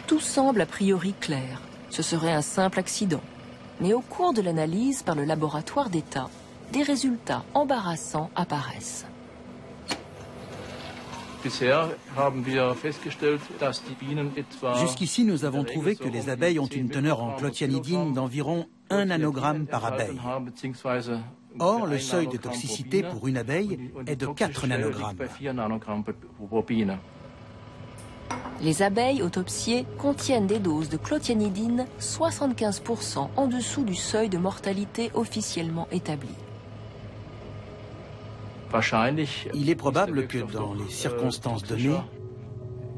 Tout semble a priori clair. Ce serait un simple accident. Mais au cours de l'analyse par le laboratoire d'État, des résultats embarrassants apparaissent. Jusqu'ici, nous avons trouvé que les abeilles ont une teneur en clothianidine d'environ 1 nanogramme par abeille. Or, le seuil de toxicité pour une abeille est de 4 nanogrammes. Les abeilles autopsiées contiennent des doses de clothianidine 75% en dessous du seuil de mortalité officiellement établi. Il est probable que dans les circonstances données,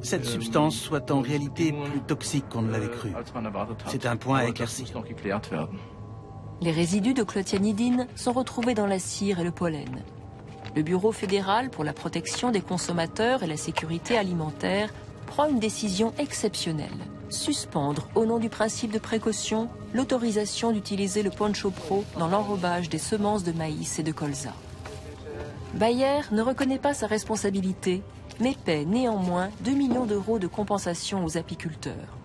cette substance soit en réalité plus toxique qu'on ne l'avait cru. C'est un point à éclaircir. Les résidus de clothianidine sont retrouvés dans la cire et le pollen. Le Bureau fédéral pour la protection des consommateurs et la sécurité alimentaire prend une décision exceptionnelle. Suspendre, au nom du principe de précaution, l'autorisation d'utiliser le Poncho Pro dans l'enrobage des semences de maïs et de colza. Bayer ne reconnaît pas sa responsabilité, mais paie néanmoins 2 millions d'euros de compensation aux apiculteurs.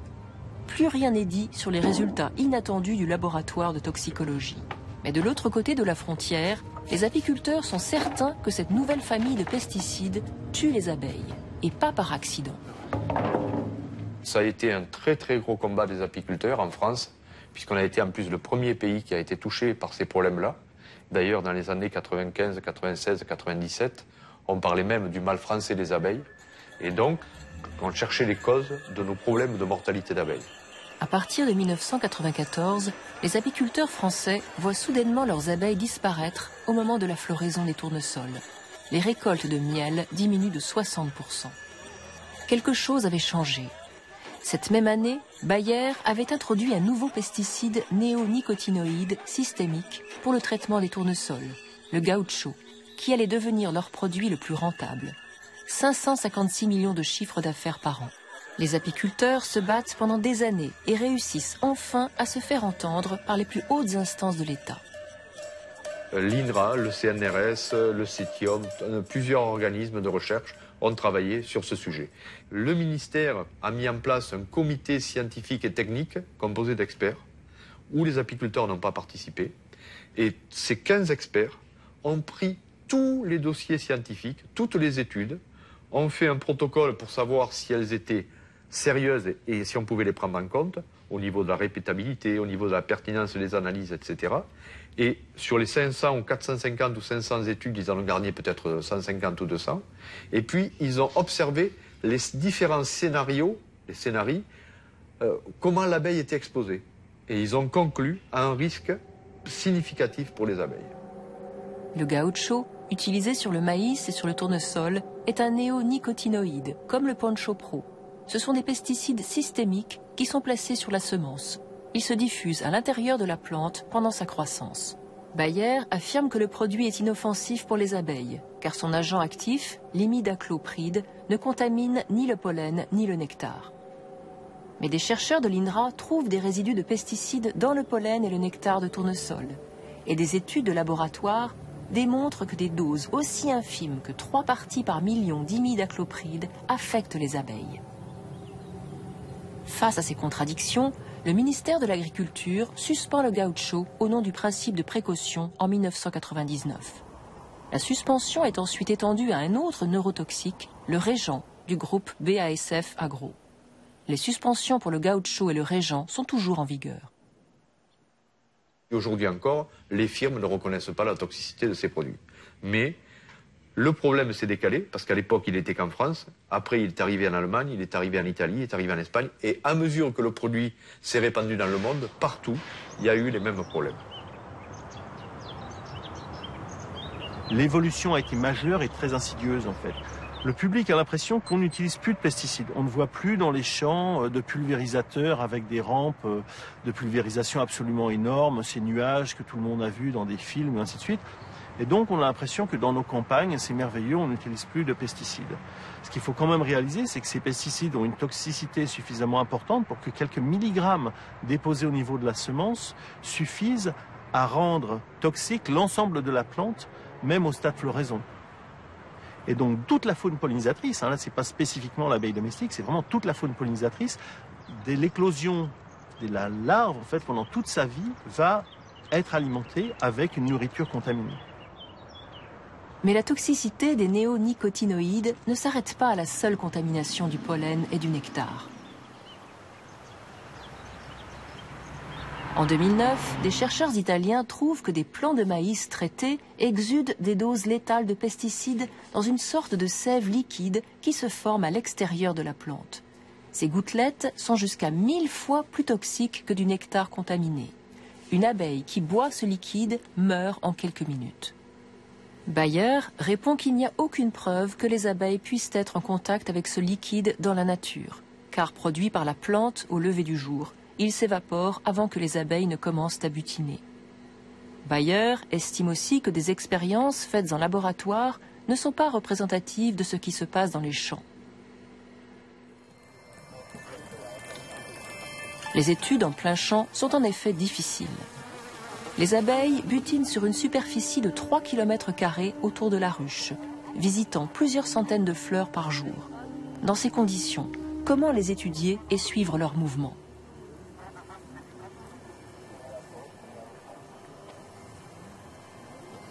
Plus rien n'est dit sur les résultats inattendus du laboratoire de toxicologie. Mais de l'autre côté de la frontière, les apiculteurs sont certains que cette nouvelle famille de pesticides tue les abeilles, et pas par accident. Ça a été un très gros combat des apiculteurs en France, puisqu'on a été en plus le premier pays qui a été touché par ces problèmes-là. D'ailleurs, dans les années 95, 96, 97, on parlait même du mal français des abeilles. Et donc, on cherchait les causes de nos problèmes de mortalité d'abeilles. À partir de 1994, les apiculteurs français voient soudainement leurs abeilles disparaître au moment de la floraison des tournesols. Les récoltes de miel diminuent de 60%. Quelque chose avait changé. Cette même année, Bayer avait introduit un nouveau pesticide néonicotinoïde systémique pour le traitement des tournesols, le gaucho, qui allait devenir leur produit le plus rentable. 556 millions de chiffres d'affaires par an. Les apiculteurs se battent pendant des années et réussissent enfin à se faire entendre par les plus hautes instances de l'État. L'INRA, le CNRS, le CETIOM, plusieurs organismes de recherche ont travaillé sur ce sujet. Le ministère a mis en place un comité scientifique et technique composé d'experts, où les apiculteurs n'ont pas participé. Et ces 15 experts ont pris tous les dossiers scientifiques, toutes les études, ont fait un protocole pour savoir si elles étaient sérieuses et si on pouvait les prendre en compte, au niveau de la répétabilité, au niveau de la pertinence des analyses, etc. Et sur les 500 ou 450 ou 500 études, ils en ont gagné peut-être 150 ou 200. Et puis, ils ont observé les différents scénarios, comment l'abeille était exposée. Et ils ont conclu à un risque significatif pour les abeilles. Le gaucho, utilisé sur le maïs et sur le tournesol, est un néonicotinoïde, comme le Poncho Pro. Ce sont des pesticides systémiques qui sont placés sur la semence. Ils se diffusent à l'intérieur de la plante pendant sa croissance. Bayer affirme que le produit est inoffensif pour les abeilles, car son agent actif, l'imidaclopride, ne contamine ni le pollen ni le nectar. Mais des chercheurs de l'INRA trouvent des résidus de pesticides dans le pollen et le nectar de tournesol. Et des études de laboratoire démontrent que des doses aussi infimes que 3 parties par million d'imidaclopride affectent les abeilles. Face à ces contradictions, le ministère de l'Agriculture suspend le gaucho au nom du principe de précaution en 1999. La suspension est ensuite étendue à un autre neurotoxique, le régent, du groupe BASF Agro. Les suspensions pour le gaucho et le régent sont toujours en vigueur. Aujourd'hui encore, les firmes ne reconnaissent pas la toxicité de ces produits. Mais le problème s'est décalé, parce qu'à l'époque, il n'était qu'en France. Après, il est arrivé en Allemagne, il est arrivé en Italie, il est arrivé en Espagne. Et à mesure que le produit s'est répandu dans le monde, partout, il y a eu les mêmes problèmes. L'évolution a été majeure et très insidieuse, en fait. Le public a l'impression qu'on n'utilise plus de pesticides. On ne voit plus dans les champs de pulvérisateurs avec des rampes de pulvérisation absolument énormes, ces nuages que tout le monde a vus dans des films et ainsi de suite. Et donc, on a l'impression que dans nos campagnes, c'est merveilleux, on n'utilise plus de pesticides. Ce qu'il faut quand même réaliser, c'est que ces pesticides ont une toxicité suffisamment importante pour que quelques milligrammes déposés au niveau de la semence suffisent à rendre toxique l'ensemble de la plante, même au stade floraison. Et donc, toute la faune pollinisatrice, là, c'est pas spécifiquement l'abeille domestique, c'est vraiment toute la faune pollinisatrice, dès l'éclosion de la larve, en fait, pendant toute sa vie, va être alimentée avec une nourriture contaminée. Mais la toxicité des néonicotinoïdes ne s'arrête pas à la seule contamination du pollen et du nectar. En 2009, des chercheurs italiens trouvent que des plants de maïs traités exudent des doses létales de pesticides dans une sorte de sève liquide qui se forme à l'extérieur de la plante. Ces gouttelettes sont jusqu'à 1000 fois plus toxiques que du nectar contaminé. Une abeille qui boit ce liquide meurt en quelques minutes. Bayer répond qu'il n'y a aucune preuve que les abeilles puissent être en contact avec ce liquide dans la nature, car produit par la plante au lever du jour, il s'évapore avant que les abeilles ne commencent à butiner. Bayer estime aussi que des expériences faites en laboratoire ne sont pas représentatives de ce qui se passe dans les champs. Les études en plein champ sont en effet difficiles. Les abeilles butinent sur une superficie de 3 km² autour de la ruche, visitant plusieurs centaines de fleurs par jour. Dans ces conditions, comment les étudier et suivre leurs mouvements?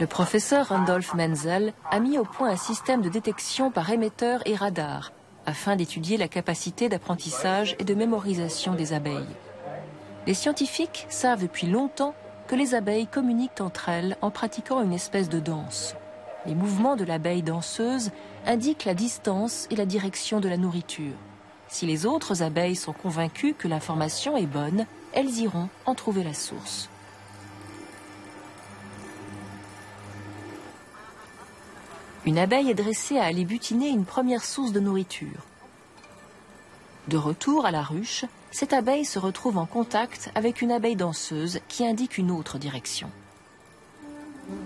Le professeur Randolph Menzel a mis au point un système de détection par émetteur et radar, afin d'étudier la capacité d'apprentissage et de mémorisation des abeilles. Les scientifiques savent depuis longtemps que les abeilles communiquent entre elles en pratiquant une espèce de danse. Les mouvements de l'abeille danseuse indiquent la distance et la direction de la nourriture. Si les autres abeilles sont convaincues que l'information est bonne, elles iront en trouver la source. Une abeille est dressée à aller butiner une première source de nourriture. De retour à la ruche, cette abeille se retrouve en contact avec une abeille danseuse qui indique une autre direction.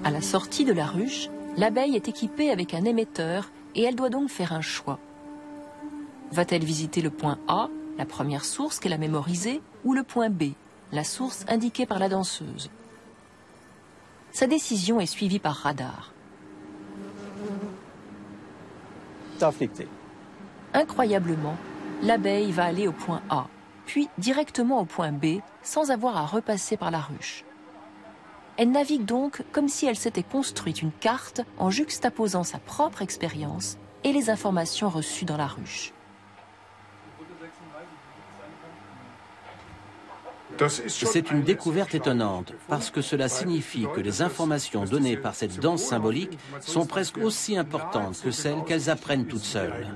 À la sortie de la ruche, l'abeille est équipée avec un émetteur et elle doit donc faire un choix. Va-t-elle visiter le point A, la première source qu'elle a mémorisée, ou le point B, la source indiquée par la danseuse? Sa décision est suivie par radar. Incroyablement, l'abeille va aller au point A, puis directement au point B, sans avoir à repasser par la ruche. Elle navigue donc comme si elle s'était construite une carte en juxtaposant sa propre expérience et les informations reçues dans la ruche. C'est une découverte étonnante, parce que cela signifie que les informations données par cette danse symbolique sont presque aussi importantes que celles qu'elles apprennent toutes seules.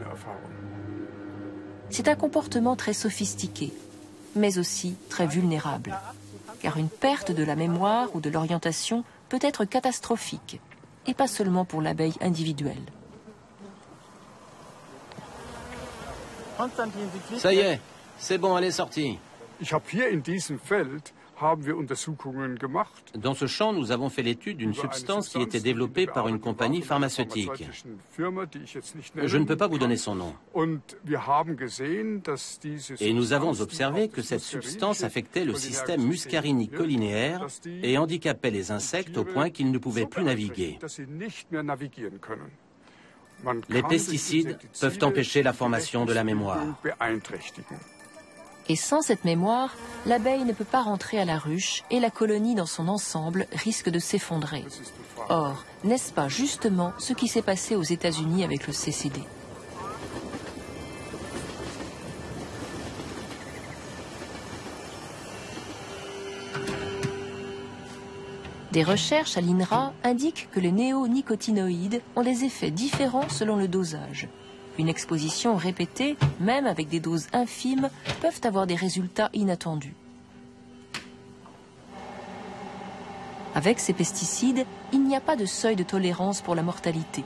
C'est un comportement très sophistiqué, mais aussi très vulnérable, car une perte de la mémoire ou de l'orientation peut être catastrophique, et pas seulement pour l'abeille individuelle. Ça y est, c'est bon, elle est sortie. Dans ce champ, nous avons fait l'étude d'une substance qui était développée par une compagnie pharmaceutique. Je ne peux pas vous donner son nom. Et nous avons observé que cette substance affectait le système muscarinique-cholinéaire et handicapait les insectes au point qu'ils ne pouvaient plus naviguer. Les pesticides peuvent empêcher la formation de la mémoire. Et sans cette mémoire, l'abeille ne peut pas rentrer à la ruche et la colonie dans son ensemble risque de s'effondrer. Or, n'est-ce pas justement ce qui s'est passé aux États-Unis avec le CCD? Des recherches à l'INRA indiquent que les néonicotinoïdes ont des effets différents selon le dosage. Une exposition répétée, même avec des doses infimes, peuvent avoir des résultats inattendus. Avec ces pesticides, il n'y a pas de seuil de tolérance pour la mortalité.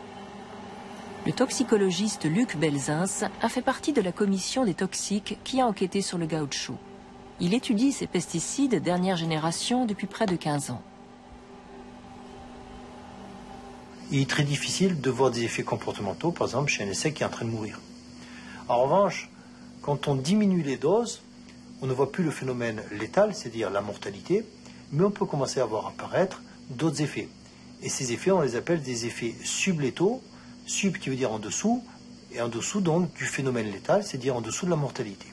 Le toxicologiste Luc Belzins a fait partie de la commission des toxiques qui a enquêté sur le caoutchouc. Il étudie ces pesticides dernière génération depuis près de 15 ans. Il est très difficile de voir des effets comportementaux, par exemple chez un insecte qui est en train de mourir. En revanche, quand on diminue les doses, on ne voit plus le phénomène létal, c'est-à-dire la mortalité, mais on peut commencer à voir apparaître d'autres effets. Et ces effets, on les appelle des effets sublétaux, sub qui veut dire en dessous, et en dessous donc du phénomène létal, c'est-à-dire en dessous de la mortalité.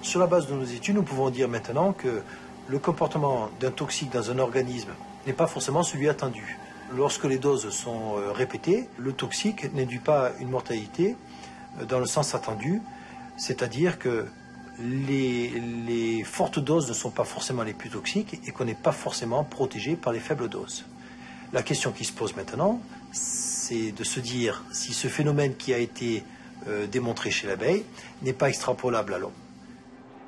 Sur la base de nos études, nous pouvons dire maintenant que le comportement d'un toxique dans un organisme n'est pas forcément celui attendu. Lorsque les doses sont répétées, le toxique n'induit pas une mortalité dans le sens attendu, c'est-à-dire que les fortes doses ne sont pas forcément les plus toxiques et qu'on n'est pas forcément protégé par les faibles doses. La question qui se pose maintenant, c'est de se dire si ce phénomène qui a été démontré chez l'abeille n'est pas extrapolable à l'homme.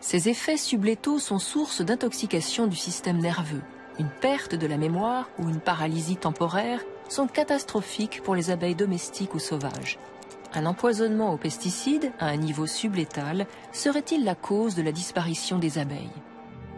Ces effets sublétaux sont source d'intoxication du système nerveux. Une perte de la mémoire ou une paralysie temporaire sont catastrophiques pour les abeilles domestiques ou sauvages. Un empoisonnement aux pesticides à un niveau sublétal serait-il la cause de la disparition des abeilles?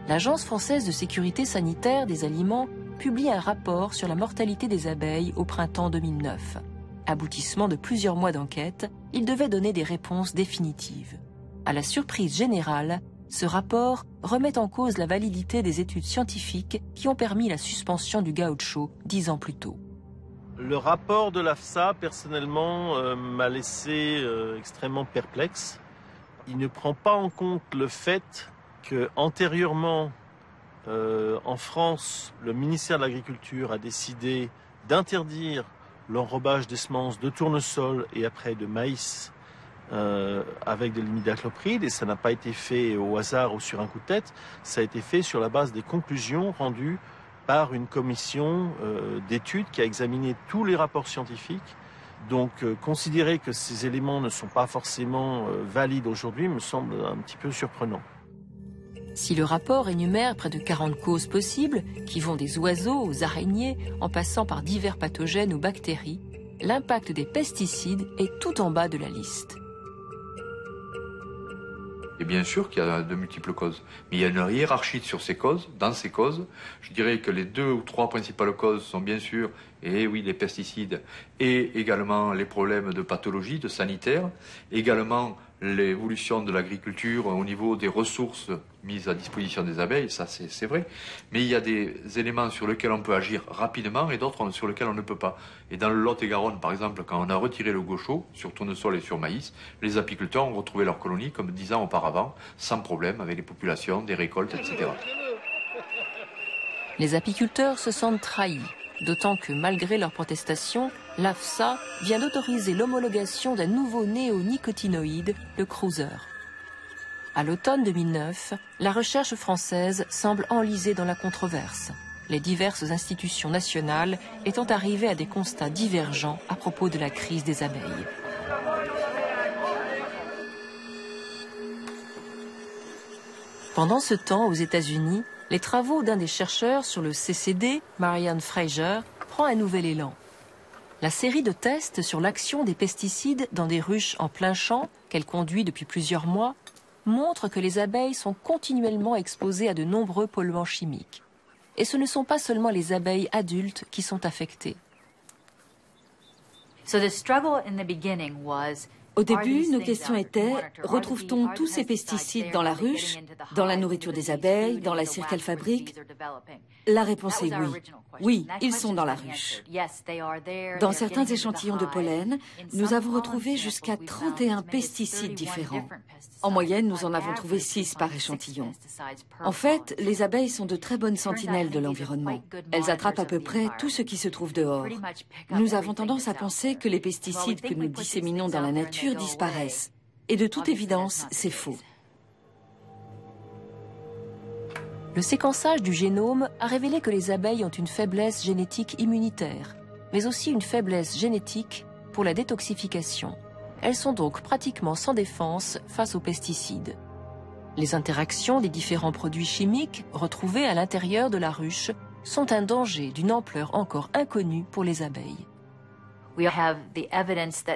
L'Agence française de sécurité sanitaire des aliments publie un rapport sur la mortalité des abeilles au printemps 2009. Aboutissement de plusieurs mois d'enquête, il devait donner des réponses définitives. À la surprise générale, ce rapport remet en cause la validité des études scientifiques qui ont permis la suspension du gaucho 10 ans plus tôt. Le rapport de l'AFSA, personnellement, m'a laissé extrêmement perplexe. Il ne prend pas en compte le fait qu'antérieurement, en France, le ministère de l'Agriculture a décidé d'interdire l'enrobage des semences de tournesol et après de maïs avec de l'imidacloprid, et ça n'a pas été fait au hasard ou sur un coup de tête, ça a été fait sur la base des conclusions rendues par une commission d'études qui a examiné tous les rapports scientifiques. Donc considérer que ces éléments ne sont pas forcément valides aujourd'hui me semble un petit peu surprenant. Si le rapport énumère près de 40 causes possibles, qui vont des oiseaux aux araignées, en passant par divers pathogènes ou bactéries, l'impact des pesticides est tout en bas de la liste. Et bien sûr qu'il y a de multiples causes, mais il y a une hiérarchie sur ces causes. Dans ces causes, je dirais que les 2 ou 3 principales causes sont bien sûr, et oui, les pesticides, et également les problèmes de pathologie, de sanitaire, également l'évolution de l'agriculture au niveau des ressources mises à disposition des abeilles, ça c'est vrai, mais il y a des éléments sur lesquels on peut agir rapidement et d'autres sur lesquels on ne peut pas. Et dans le Lot-et-Garonne, par exemple, quand on a retiré le gaucho sur tournesol et sur maïs, les apiculteurs ont retrouvé leur colonie comme 10 ans auparavant, sans problème, avec les populations, des récoltes, etc. Les apiculteurs se sentent trahis, d'autant que malgré leurs protestations, l'AFSA vient d'autoriser l'homologation d'un nouveau néonicotinoïde, le Cruiser. À l'automne 2009, la recherche française semble enlisée dans la controverse, les diverses institutions nationales étant arrivées à des constats divergents à propos de la crise des abeilles. Pendant ce temps, aux États-Unis, les travaux d'un des chercheurs sur le CCD, Marianne Fraser, prend un nouvel élan. La série de tests sur l'action des pesticides dans des ruches en plein champ, qu'elle conduit depuis plusieurs mois, montre que les abeilles sont continuellement exposées à de nombreux polluants chimiques. Et ce ne sont pas seulement les abeilles adultes qui sont affectées. Au début, nos questions étaient, retrouve-t-on tous ces pesticides dans la ruche, dans la nourriture des abeilles, dans la cire qu'elles fabriquent? La réponse est oui. Oui, ils sont dans la ruche. Dans certains échantillons de pollen, nous avons retrouvé jusqu'à 31 pesticides différents. En moyenne, nous en avons trouvé 6 par échantillon. En fait, les abeilles sont de très bonnes sentinelles de l'environnement. Elles attrapent à peu près tout ce qui se trouve dehors. Nous avons tendance à penser que les pesticides que nous disséminons dans la nature disparaissent. Et de toute évidence, c'est faux. Le séquençage du génome a révélé que les abeilles ont une faiblesse génétique immunitaire, mais aussi une faiblesse génétique pour la détoxification. Elles sont donc pratiquement sans défense face aux pesticides. Les interactions des différents produits chimiques retrouvés à l'intérieur de la ruche sont un danger d'une ampleur encore inconnue pour les abeilles.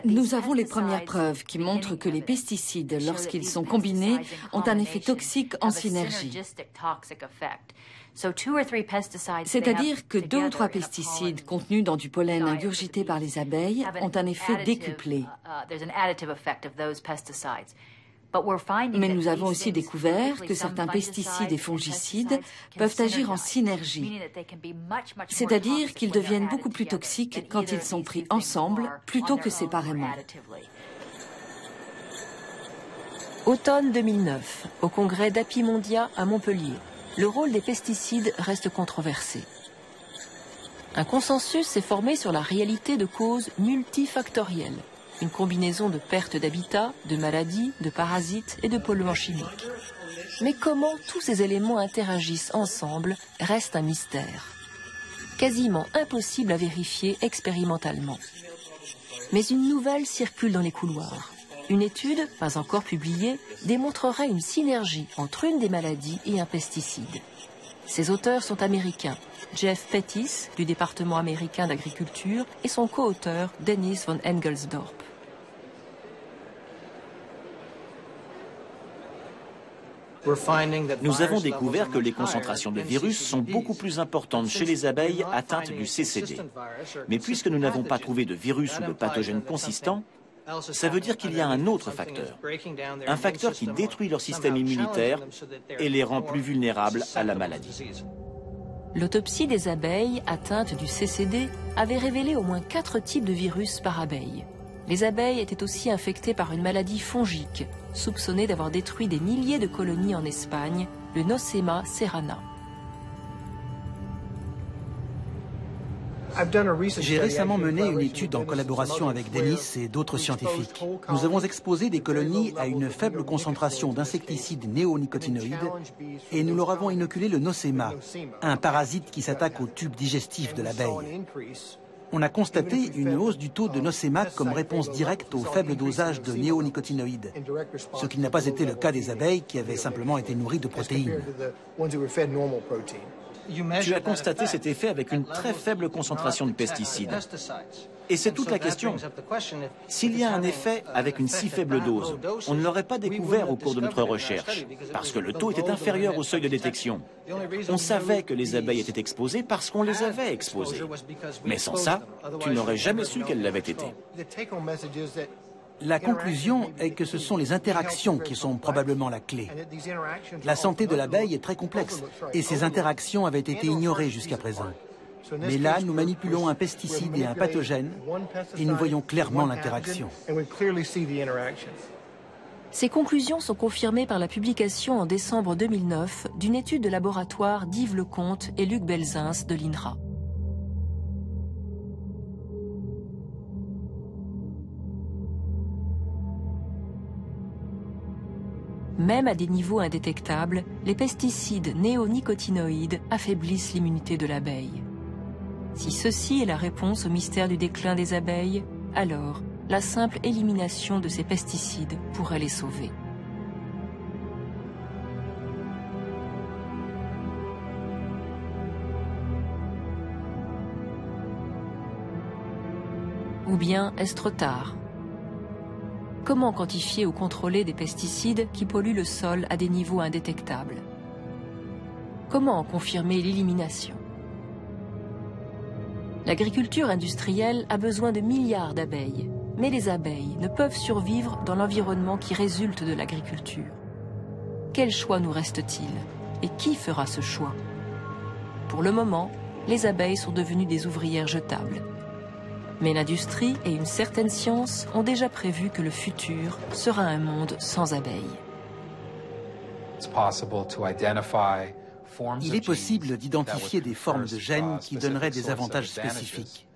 Nous avons les premières preuves qui montrent que les pesticides, lorsqu'ils sont combinés, ont un effet toxique en synergie. C'est-à-dire que 2 ou 3 pesticides contenus dans du pollen ingurgité par les abeilles ont un effet décuplé. Mais nous avons aussi découvert que certains pesticides et fongicides peuvent agir en synergie, c'est-à-dire qu'ils deviennent beaucoup plus toxiques quand ils sont pris ensemble plutôt que séparément. Automne 2009, au congrès d'Apimondia à Montpellier, le rôle des pesticides reste controversé. Un consensus s'est formé sur la réalité de causes multifactorielles, une combinaison de pertes d'habitat, de maladies, de parasites et de polluants chimiques. Mais comment tous ces éléments interagissent ensemble reste un mystère. Quasiment impossible à vérifier expérimentalement. Mais une nouvelle circule dans les couloirs. Une étude, pas encore publiée, démontrerait une synergie entre une des maladies et un pesticide. Ses auteurs sont américains, Jeff Pettis, du département américain d'agriculture, et son co-auteur, Dennis von Engelsdorp. Nous avons découvert que les concentrations de virus sont beaucoup plus importantes chez les abeilles atteintes du CCD. Mais puisque nous n'avons pas trouvé de virus ou de pathogène consistant, ça veut dire qu'il y a un autre facteur. Un facteur qui détruit leur système immunitaire et les rend plus vulnérables à la maladie. L'autopsie des abeilles atteintes du CCD avait révélé au moins 4 types de virus par abeille. Les abeilles étaient aussi infectées par une maladie fongique, soupçonnée d'avoir détruit des milliers de colonies en Espagne, le Nosema serrana. J'ai récemment mené une étude en collaboration avec Dennis et d'autres scientifiques. Nous avons exposé des colonies à une faible concentration d'insecticides néonicotinoïdes et nous leur avons inoculé le Nosema, un parasite qui s'attaque au tube digestif de l'abeille. On a constaté une hausse du taux de Nosema comme réponse directe au faible dosage de néonicotinoïdes, ce qui n'a pas été le cas des abeilles qui avaient simplement été nourries de protéines. Tu as constaté cet effet avec une très faible concentration de pesticides. Et c'est toute la question. S'il y a un effet avec une si faible dose, on ne l'aurait pas découvert au cours de notre recherche, parce que le taux était inférieur au seuil de détection. On savait que les abeilles étaient exposées parce qu'on les avait exposées. Mais sans ça, tu n'aurais jamais su qu'elles l'avaient été. La conclusion est que ce sont les interactions qui sont probablement la clé. La santé de l'abeille est très complexe et ces interactions avaient été ignorées jusqu'à présent. Mais là, nous manipulons un pesticide et un pathogène et nous voyons clairement l'interaction. Ces conclusions sont confirmées par la publication en décembre 2009 d'une étude de laboratoire d'Yves Lecomte et Luc Belzins de l'INRA. Même à des niveaux indétectables, les pesticides néonicotinoïdes affaiblissent l'immunité de l'abeille. Si ceci est la réponse au mystère du déclin des abeilles, alors la simple élimination de ces pesticides pourrait les sauver. Ou bien est-ce trop tard ? Comment quantifier ou contrôler des pesticides qui polluent le sol à des niveaux indétectables? Comment en confirmer l'élimination? L'agriculture industrielle a besoin de milliards d'abeilles, mais les abeilles ne peuvent survivre dans l'environnement qui résulte de l'agriculture. Quel choix nous reste-t-il? Et qui fera ce choix? Pour le moment, les abeilles sont devenues des ouvrières jetables. Mais l'industrie et une certaine science ont déjà prévu que le futur sera un monde sans abeilles. Il est possible d'identifier des formes de gènes qui donneraient des avantages spécifiques,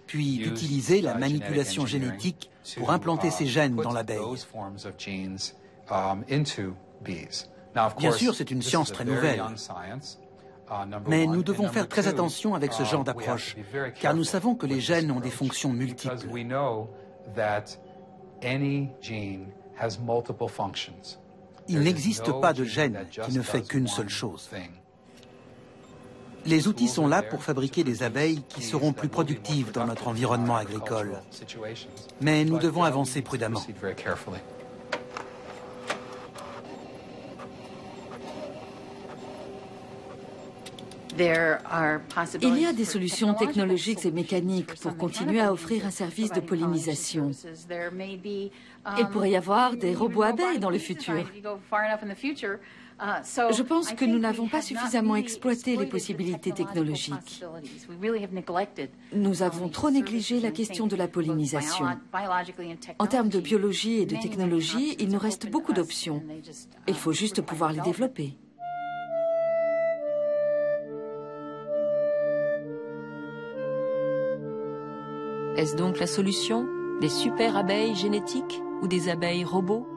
puis d'utiliser la manipulation génétique pour implanter ces gènes dans l'abeille. Bien sûr, c'est une science très nouvelle. Mais nous devons faire très attention avec ce genre d'approche, car nous savons que les gènes ont des fonctions multiples. Il n'existe pas de gène qui ne fait qu'une seule chose. Les outils sont là pour fabriquer des abeilles qui seront plus productives dans notre environnement agricole. Mais nous devons avancer prudemment. Il y a des solutions technologiques et mécaniques pour continuer à offrir un service de pollinisation. Il pourrait y avoir des robots abeilles dans le futur. Je pense que nous n'avons pas suffisamment exploité les possibilités technologiques. Nous avons trop négligé la question de la pollinisation. En termes de biologie et de technologie, il nous reste beaucoup d'options. Il faut juste pouvoir les développer. Est-ce donc la solution? Des super abeilles génétiques ou des abeilles robots?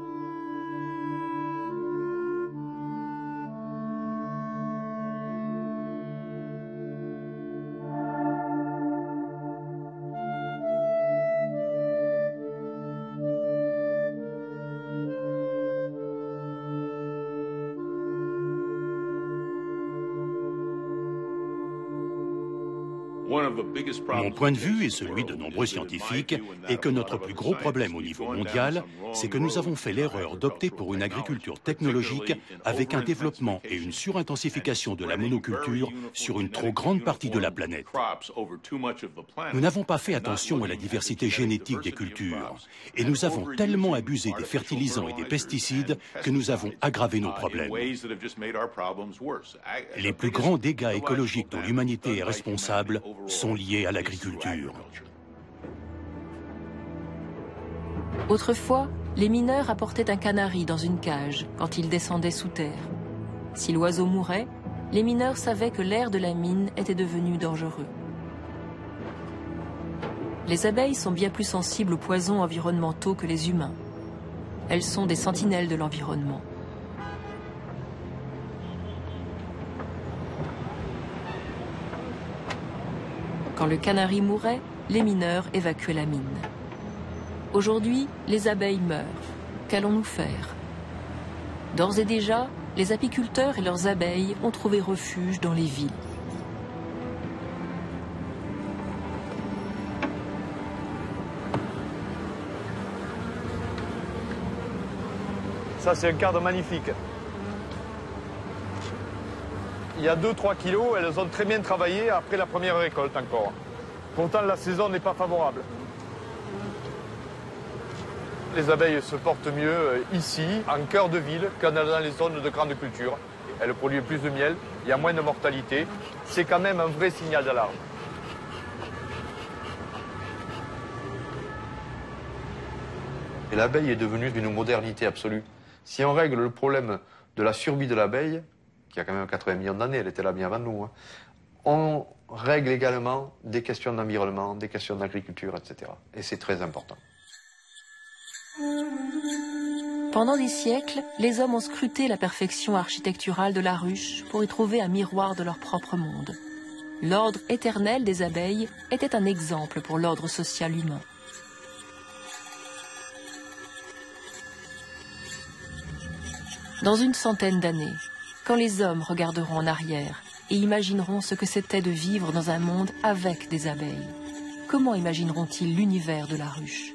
Mon point de vue et celui de nombreux scientifiques est que notre plus gros problème au niveau mondial, c'est que nous avons fait l'erreur d'opter pour une agriculture technologique avec un développement et une surintensification de la monoculture sur une trop grande partie de la planète. Nous n'avons pas fait attention à la diversité génétique des cultures et nous avons tellement abusé des fertilisants et des pesticides que nous avons aggravé nos problèmes. Les plus grands dégâts écologiques dont l'humanité est responsable sont liés à l'agriculture. Autrefois, les mineurs apportaient un canari dans une cage quand ils descendaient sous terre. Si l'oiseau mourait, les mineurs savaient que l'air de la mine était devenu dangereux. Les abeilles sont bien plus sensibles aux poisons environnementaux que les humains. Elles sont des sentinelles de l'environnement. Quand le canari mourait, les mineurs évacuaient la mine. Aujourd'hui, les abeilles meurent. Qu'allons-nous faire? D'ores et déjà, les apiculteurs et leurs abeilles ont trouvé refuge dans les villes. Ça, c'est un cadre magnifique. Il y a 2-3 kilos, elles ont très bien travaillé après la première récolte encore. Pourtant, la saison n'est pas favorable. Les abeilles se portent mieux ici, en cœur de ville, que dans les zones de grande culture. Elles produisent plus de miel, il y a moins de mortalité. C'est quand même un vrai signal d'alarme. Et l'abeille est devenue d'une modernité absolue. Si on règle le problème de la survie de l'abeille, qui a quand même 80 millions d'années, elle était là bien avant nous, hein, on règle également des questions d'environnement, des questions d'agriculture, etc. Et c'est très important. Pendant des siècles, les hommes ont scruté la perfection architecturale de la ruche pour y trouver un miroir de leur propre monde. L'ordre éternel des abeilles était un exemple pour l'ordre social humain. Dans une centaine d'années, quand les hommes regarderont en arrière et imagineront ce que c'était de vivre dans un monde avec des abeilles, comment imagineront-ils l'univers de la ruche ?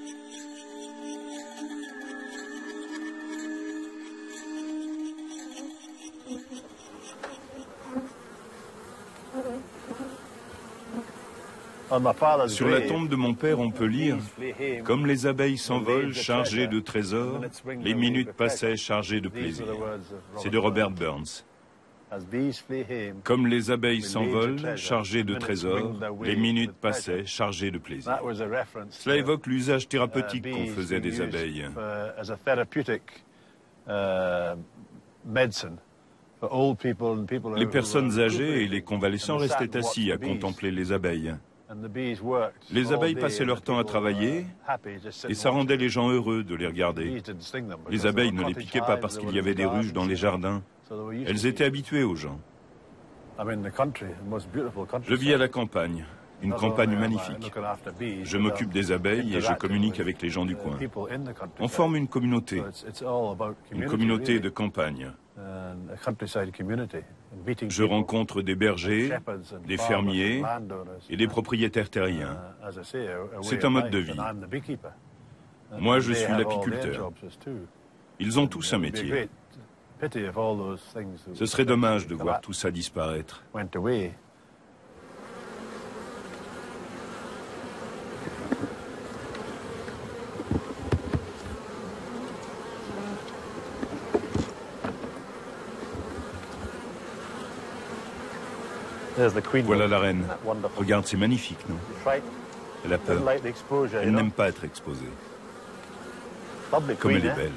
Sur la tombe de mon père, on peut lire « Comme les abeilles s'envolent chargées de trésors, les minutes passaient chargées de plaisir ». C'est de Robert Burns. Comme les abeilles s'envolent chargées de trésors, les minutes passaient chargées de plaisir. Cela évoque l'usage thérapeutique qu'on faisait des abeilles. Les personnes âgées et les convalescents restaient assis à contempler les abeilles. Les abeilles passaient leur temps à travailler et ça rendait les gens heureux de les regarder. Les abeilles ne les piquaient pas parce qu'il y avait des ruches dans les jardins. Elles étaient habituées aux gens. Je vis à la campagne, une campagne magnifique. Je m'occupe des abeilles et je communique avec les gens du coin. On forme une communauté de campagne. Je rencontre des bergers, des fermiers et des propriétaires terriens. C'est un mode de vie. Moi, je suis l'apiculteur. Ils ont tous un métier. Ce serait dommage de voir tout ça disparaître. Voilà la reine. Regarde, c'est magnifique, non? Elle a peur. Elle n'aime pas être exposée. Comme elle est belle.